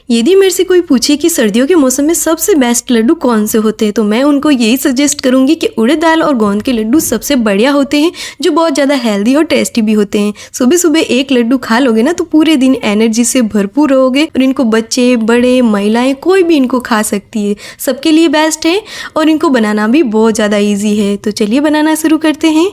यदि मेरे से कोई पूछे कि सर्दियों के मौसम में सबसे बेस्ट लड्डू कौन से होते हैं, तो मैं उनको यही सजेस्ट करूंगी कि उड़द दाल और गोंद के लड्डू सबसे बढ़िया होते हैं, जो बहुत ज़्यादा हेल्दी और टेस्टी भी होते हैं। सुबह सुबह एक लड्डू खा लोगे ना तो पूरे दिन एनर्जी से भरपूर रहोगे और इनको बच्चे, बड़े, महिलाएं कोई भी इनको खा सकती है। सबके लिए बेस्ट है और इनको बनाना भी बहुत ज़्यादा ईजी है। तो चलिए बनाना शुरू करते हैं।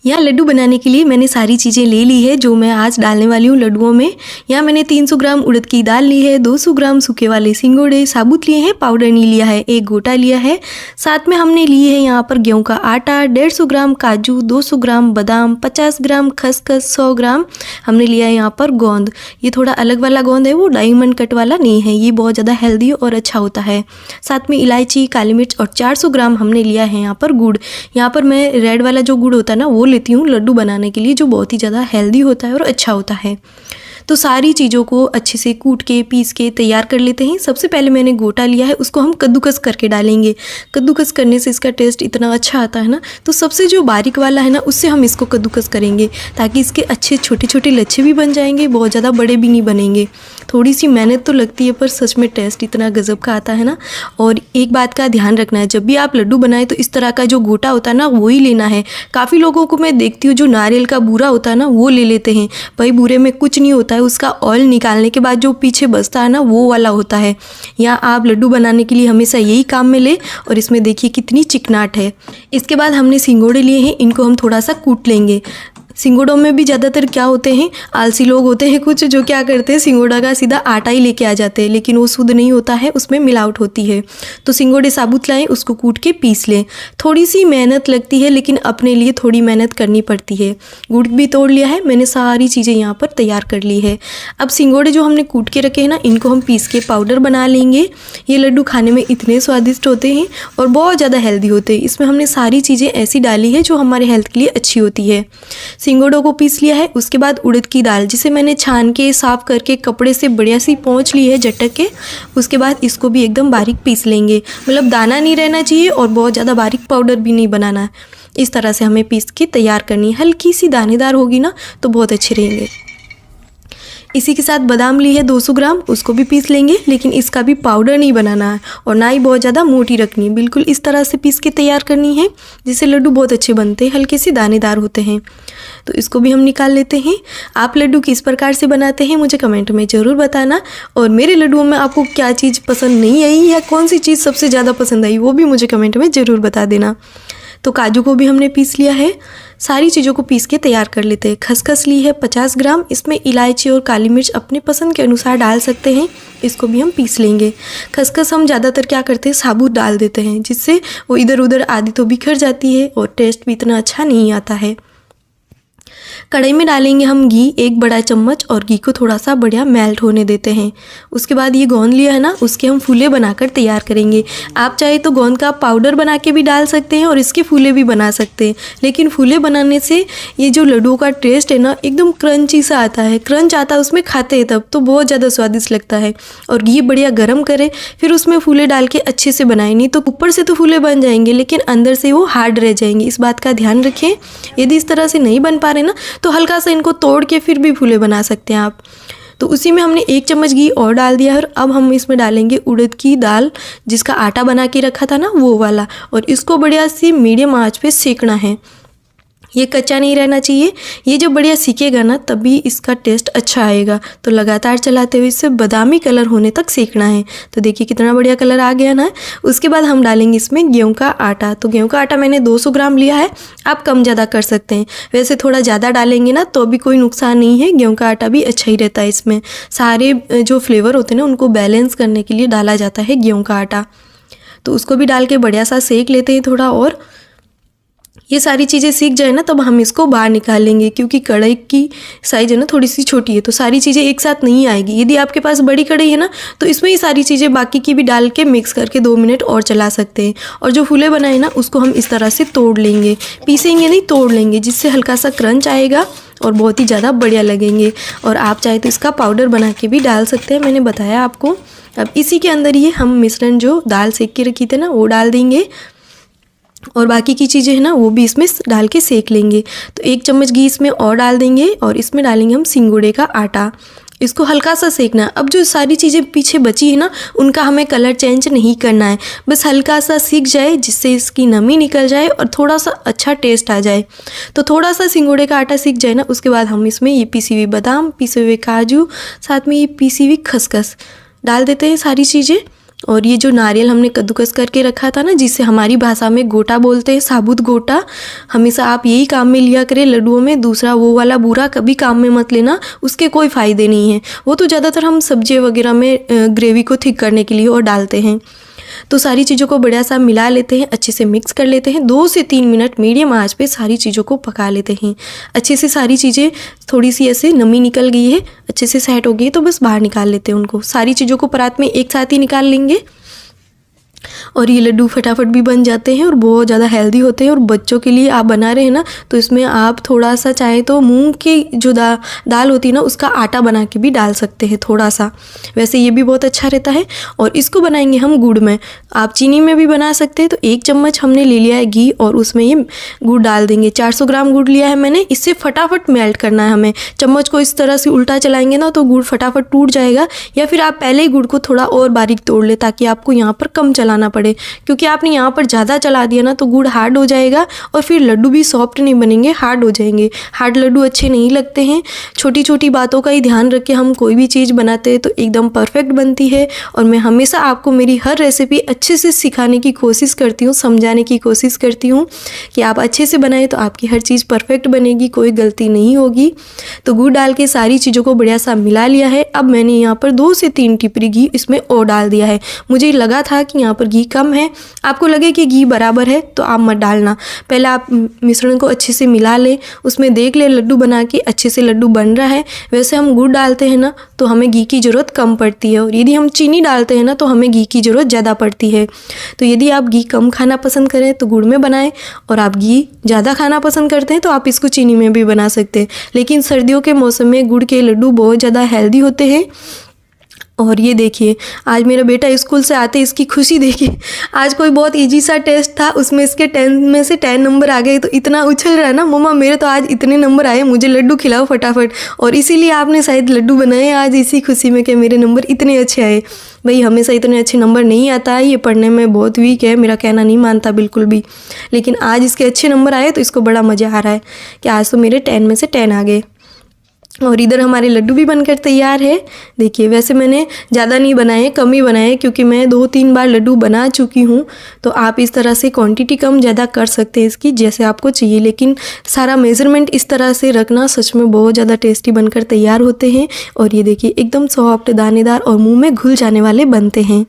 यहाँ लड्डू बनाने के लिए मैंने सारी चीज़ें ले ली है जो मैं आज डालने वाली हूँ लड्डुओं में। यहाँ मैंने 300 ग्राम उड़द की दाल ली है, 200 ग्राम सूखे वाले सिंगोड़े साबुत लिए हैं, पाउडर नहीं लिया है, एक गोटा लिया है। साथ में हमने लिए है यहाँ पर गेहूं का आटा, 150 ग्राम काजू, 200 ग्राम बादाम, 50 ग्राम खसखस, 100 ग्राम हमने लिया है यहाँ पर गोंद। ये थोड़ा अलग वाला गोंद है, वो डायमंड कट वाला नहीं है, ये बहुत ज़्यादा हेल्दी और अच्छा होता है। साथ में इलायची, काली मिर्च और 400 ग्राम हमने लिया है यहाँ पर गुड़। यहाँ पर मैं रेड वाला जो गुड़ होता है ना वो लेती हूँ लड्डू बनाने के लिए, जो बहुत ही ज़्यादा हेल्दी होता है और अच्छा होता है। तो सारी चीज़ों को अच्छे से कूट के पीस के तैयार कर लेते हैं। सबसे पहले मैंने गोटा लिया है, उसको हम कद्दूकस करके डालेंगे। कद्दूकस करने से इसका टेस्ट इतना अच्छा आता है ना, तो सबसे जो बारीक वाला है ना उससे हम इसको कद्दूकस करेंगे ताकि इसके अच्छे छोटे छोटे लच्छे भी बन जाएंगे, बहुत ज़्यादा बड़े भी नहीं बनेंगे। थोड़ी सी मेहनत तो लगती है पर सच में टेस्ट इतना गजब का आता है ना। और एक बात का ध्यान रखना है, जब भी आप लड्डू बनाएं तो इस तरह का जो गोटा होता है ना वो ही लेना है। काफ़ी लोगों को मैं देखती हूँ जो नारियल का बूरा होता है ना वो ले लेते हैं। भाई बूरे में कुछ नहीं होता है, उसका ऑयल निकालने के बाद जो पीछे बचता है ना वो वाला होता है। या आप लड्डू बनाने के लिए हमेशा यही काम में ले। और इसमें देखिए कितनी चिकनाट है। इसके बाद हमने सिंगोड़े लिए हैं, इनको हम थोड़ा सा कूट लेंगे। सिंगोड़ों में भी ज़्यादातर क्या होते हैं, आलसी लोग होते हैं कुछ, जो क्या करते हैं सिंगोड़ा का सीधा आटा ही लेके आ जाते हैं, लेकिन वो शुद्ध नहीं होता है, उसमें मिलावट होती है। तो सिंगोड़े साबुत लाएं, उसको कूट के पीस लें। थोड़ी सी मेहनत लगती है लेकिन अपने लिए थोड़ी मेहनत करनी पड़ती है। गुड़ भी तोड़ लिया है मैंने, सारी चीज़ें यहाँ पर तैयार कर ली है। अब सिंगोड़े जो हमने कूट के रखे हैं ना इनको हम पीस के पाउडर बना लेंगे। ये लड्डू खाने में इतने स्वादिष्ट होते हैं और बहुत ज़्यादा हेल्दी होते हैं। इसमें हमने सारी चीज़ें ऐसी डाली है जो हमारे हेल्थ के लिए अच्छी होती है। सिंगोड़ों को पीस लिया है। उसके बाद उड़द की दाल जिसे मैंने छान के साफ करके कपड़े से बढ़िया सी पोंछ ली है झटक के। उसके बाद इसको भी एकदम बारीक पीस लेंगे, मतलब दाना नहीं रहना चाहिए और बहुत ज़्यादा बारीक पाउडर भी नहीं बनाना है। इस तरह से हमें पीस के तैयार करनी है। हल्की सी दानेदार होगी ना तो बहुत अच्छे रहेंगे। इसी के साथ बादाम ली है 200 ग्राम, उसको भी पीस लेंगे, लेकिन इसका भी पाउडर नहीं बनाना है और ना ही बहुत ज़्यादा मोटी रखनी है। बिल्कुल इस तरह से पीस के तैयार करनी है जिससे लड्डू बहुत अच्छे बनते हैं, हल्के से दानेदार होते हैं। तो इसको भी हम निकाल लेते हैं। आप लड्डू किस प्रकार से बनाते हैं मुझे कमेंट में ज़रूर बताना। और मेरे लड्डुओं में आपको क्या चीज़ पसंद नहीं आई या कौन सी चीज़ सबसे ज़्यादा पसंद आई वो भी मुझे कमेंट में ज़रूर बता देना। तो काजू को भी हमने पीस लिया है। सारी चीज़ों को पीस के तैयार कर लेते हैं। खसखस ली है 50 ग्राम, इसमें इलायची और काली मिर्च अपने पसंद के अनुसार डाल सकते हैं। इसको भी हम पीस लेंगे। खसखस हम ज़्यादातर क्या करते हैं साबुत डाल देते हैं, जिससे वो इधर उधर आधी तो बिखर जाती है और टेस्ट भी इतना अच्छा नहीं आता है। कढ़ाई में डालेंगे हम घी 1 बड़ा चम्मच और घी को थोड़ा सा बढ़िया मेल्ट होने देते हैं। उसके बाद ये गोंद लिया है ना उसके हम फूले बनाकर तैयार करेंगे। आप चाहे तो गोंद का पाउडर बना के भी डाल सकते हैं और इसके फूले भी बना सकते हैं, लेकिन फूले बनाने से ये जो लड्डुओं का टेस्ट है ना एकदम क्रंची सा आता है। क्रंच आता है उसमें, खाते हैं तब तो बहुत ज़्यादा स्वादिष्ट लगता है। और घी बढ़िया गर्म करें फिर उसमें फूले डाल के अच्छे से बनाएं, नहीं तो ऊपर से तो फूले बन जाएंगे लेकिन अंदर से वो हार्ड रह जाएंगे। इस बात का ध्यान रखें। यदि इस तरह से नहीं बन पा रहे ना तो हल्का सा इनको तोड़ के फिर भी फूले बना सकते हैं आप। तो उसी में हमने 1 चम्मच घी और डाल दिया है। और अब हम इसमें डालेंगे उड़द की दाल जिसका आटा बना के रखा था ना वो वाला, और इसको बढ़िया सी मीडियम आंच पे सेकना है। ये कच्चा नहीं रहना चाहिए। ये जब बढ़िया सीखेगा ना तभी इसका टेस्ट अच्छा आएगा। तो लगातार चलाते हुए इसे बादामी कलर होने तक सेकना है। तो देखिए कितना बढ़िया कलर आ गया ना। उसके बाद हम डालेंगे इसमें गेहूं का आटा। तो गेहूं का आटा मैंने 200 ग्राम लिया है, आप कम ज़्यादा कर सकते हैं। वैसे थोड़ा ज़्यादा डालेंगे ना तो भी कोई नुकसान नहीं है, गेहूं का आटा भी अच्छा ही रहता है। इसमें सारे जो फ्लेवर होते हैं ना उनको बैलेंस करने के लिए डाला जाता है गेहूं का आटा। तो उसको भी डाल के बढ़िया सा सेक लेते हैं थोड़ा। और ये सारी चीज़ें सीख जाए ना तब हम इसको बाहर निकाल लेंगे, क्योंकि कढ़ाई की साइज़ है ना थोड़ी सी छोटी है तो सारी चीज़ें एक साथ नहीं आएगी। यदि आपके पास बड़ी कढ़ाई है ना तो इसमें ही सारी चीज़ें बाकी की भी डाल के मिक्स करके 2 मिनट और चला सकते हैं। और जो फूले बनाए ना उसको हम इस तरह से तोड़ लेंगे, पीसेंगे नहीं तोड़ लेंगे, जिससे हल्का सा क्रंच आएगा और बहुत ही ज़्यादा बढ़िया लगेंगे। और आप चाहे तो इसका पाउडर बना के भी डाल सकते हैं, मैंने बताया आपको। अब इसी के अंदर ये हम मिश्रण जो दाल सेक के रखी थे ना वो डाल देंगे और बाकी की चीज़ें हैं ना वो भी इसमें डाल के सेक लेंगे। तो 1 चम्मच घी इसमें और डाल देंगे और इसमें डालेंगे हम सिंगोड़े का आटा। इसको हल्का सा सेकना है। अब जो सारी चीज़ें पीछे बची है ना, उनका हमें कलर चेंज नहीं करना है, बस हल्का सा सीख जाए जिससे इसकी नमी निकल जाए और थोड़ा सा अच्छा टेस्ट आ जाए। तो थोड़ा सा सिंगोड़े का आटा सीख जाए ना, उसके बाद हम इसमें ये पीसी हुई बादाम, पिसे हुए काजू, साथ में ये पीसी हुई खसखस डाल देते हैं सारी चीज़ें। और ये जो नारियल हमने कद्दूकस करके रखा था ना, जिसे हमारी भाषा में गोटा बोलते हैं, साबुत गोटा, हमेशा आप यही काम में लिया करें लड्डुओं में। दूसरा वो वाला बूरा कभी काम में मत लेना, उसके कोई फ़ायदे नहीं है। वो तो ज़्यादातर हम सब्जी वगैरह में ग्रेवी को थिक करने के लिए और डालते हैं। तो सारी चीज़ों को बढ़िया सा मिला लेते हैं, अच्छे से मिक्स कर लेते हैं। 2 से 3 मिनट मीडियम आंच पे सारी चीज़ों को पका लेते हैं। अच्छे से सारी चीज़ें थोड़ी सी ऐसे नमी निकल गई है, अच्छे से सेट हो गई है, तो बस बाहर निकाल लेते हैं उनको। सारी चीज़ों को परात में एक साथ ही निकाल लेंगे और ये लड्डू फटाफट भी बन जाते हैं और बहुत ज़्यादा हेल्दी होते हैं। और बच्चों के लिए आप बना रहे हैं ना, तो इसमें आप थोड़ा सा चाहे तो मूंग की जो दाल होती है ना, उसका आटा बना के भी डाल सकते हैं थोड़ा सा, वैसे ये भी बहुत अच्छा रहता है। और इसको बनाएंगे हम गुड़ में, आप चीनी में भी बना सकते हैं। तो 1 चम्मच हमने ले लिया है घी और उसमें ये गुड़ डाल देंगे। 400 ग्राम गुड़ लिया है मैंने, इससे फटाफट मेल्ट करना है हमें। चम्मच को इस तरह से उल्टा चलाएंगे ना, तो गुड़ फटाफट टूट जाएगा। या फिर आप पहले ही गुड़ को थोड़ा और बारीक तोड़ ले, ताकि आपको यहाँ पर कम चलाना पड़े, क्योंकि आपने यहाँ पर ज़्यादा चला दिया ना तो गुड़ हार्ड हो जाएगा और फिर लड्डू भी सॉफ्ट नहीं बनेंगे, हार्ड हो जाएंगे। हार्ड लड्डू अच्छे नहीं लगते हैं। छोटी छोटी बातों का ही ध्यान रख के हम कोई भी चीज़ बनाते हैं तो एकदम परफेक्ट बनती है। और मैं हमेशा आपको मेरी हर रेसिपी अच्छे से सिखाने की कोशिश करती हूँ, समझाने की कोशिश करती हूँ कि आप अच्छे से बनाएं तो आपकी हर चीज़ परफेक्ट बनेगी, कोई गलती नहीं होगी। तो गुड़ डाल के सारी चीज़ों को बढ़िया सा मिला लिया है। अब मैंने यहाँ पर 2 से 3 टिपरी घी इसमें और डाल दिया है। मुझे लगा था कि यहाँ पर घी कम है, आपको लगे कि घी बराबर है तो आप मत डालना। पहले आप मिश्रण को अच्छे से मिला लें, उसमें देख ले लड्डू बना के अच्छे से लड्डू बन रहा है। वैसे हम गुड़ डालते हैं ना तो हमें घी की ज़रूरत कम पड़ती है, और यदि हम चीनी डालते हैं ना तो हमें घी की ज़रूरत ज़्यादा पड़ती है। तो यदि आप घी कम खाना पसंद करें तो गुड़ में बनाएं, और आप घी ज़्यादा खाना पसंद करते हैं तो आप इसको चीनी में भी बना सकते हैं। लेकिन सर्दियों के मौसम में गुड़ के लड्डू बहुत ज़्यादा हेल्दी होते हैं। और ये देखिए, आज मेरा बेटा स्कूल से आते इसकी खुशी देखिए। आज कोई बहुत इजी सा टेस्ट था, उसमें इसके 10 में से 10 नंबर आ गए। तो इतना उछल रहा है ना, मम्मा मेरे तो आज इतने नंबर आए, मुझे लड्डू खिलाओ फटाफट। और इसीलिए आपने शायद लड्डू बनाए आज इसी खुशी में कि मेरे नंबर इतने अच्छे आए। भाई हमेशा इतने अच्छे नंबर नहीं आता है, ये पढ़ने में बहुत वीक है, मेरा कहना नहीं मानता बिल्कुल भी। लेकिन आज इसके अच्छे नंबर आए तो इसको बड़ा मज़ा आ रहा है कि आज तो मेरे 10 में से 10 आ गए। और इधर हमारे लड्डू भी बनकर तैयार है। देखिए, वैसे मैंने ज़्यादा नहीं बनाए, कम ही बनाए, क्योंकि मैं 2-3 बार लड्डू बना चुकी हूँ। तो आप इस तरह से क्वांटिटी कम ज़्यादा कर सकते हैं इसकी, जैसे आपको चाहिए। लेकिन सारा मेज़रमेंट इस तरह से रखना, सच में बहुत ज़्यादा टेस्टी बनकर तैयार होते हैं। और ये देखिए एकदम सॉफ्ट, दानेदार और मुँह में घुल जाने वाले बनते हैं।